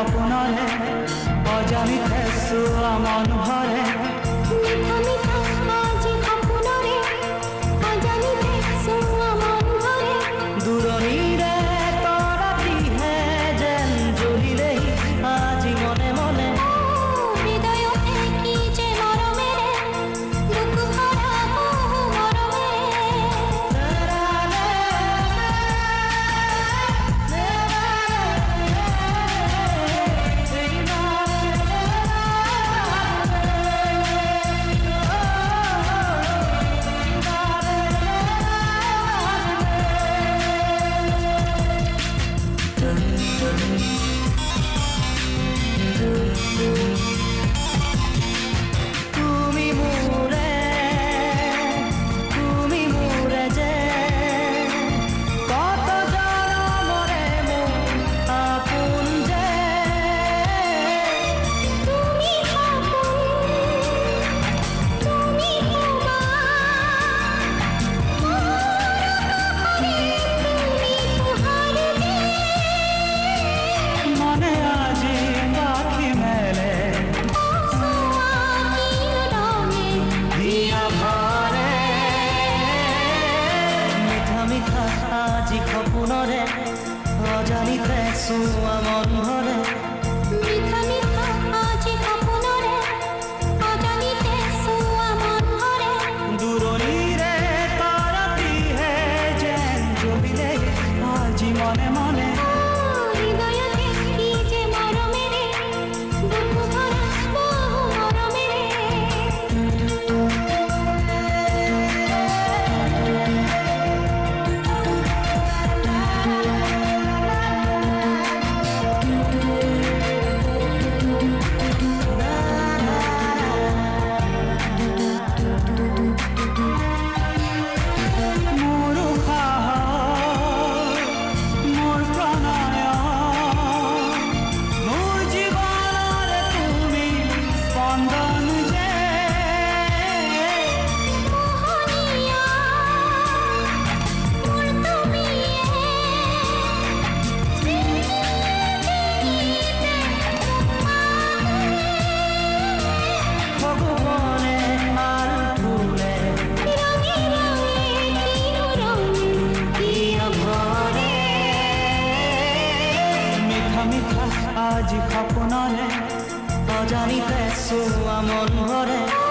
খপনরে অজানিতে শুয়া মন ভরে মিঠা মিঠা আজি খপনরে অজানিতে শুয়া মন ভরে দূরনীরে তরাতি হে যেন জ্বলিলেই আজি মনে মনে হৃদয়তে কি যে মরমেরে দুঃখ ভরা বহু আজি খপনরে অজানিতে শুয়া মন ভরে মিঠা মিঠা আজি খপনরে অজানিতে শুয়া মন ভরে দূরনীরে তরাতি হে যেন জ্বলিলেই আজি মনে মনে হৃদয়তে কি যে মরমেরে দুঃখ ভরা বহু মরমেরে আজি খপনরে অজানিতে শুয়া মন ভরে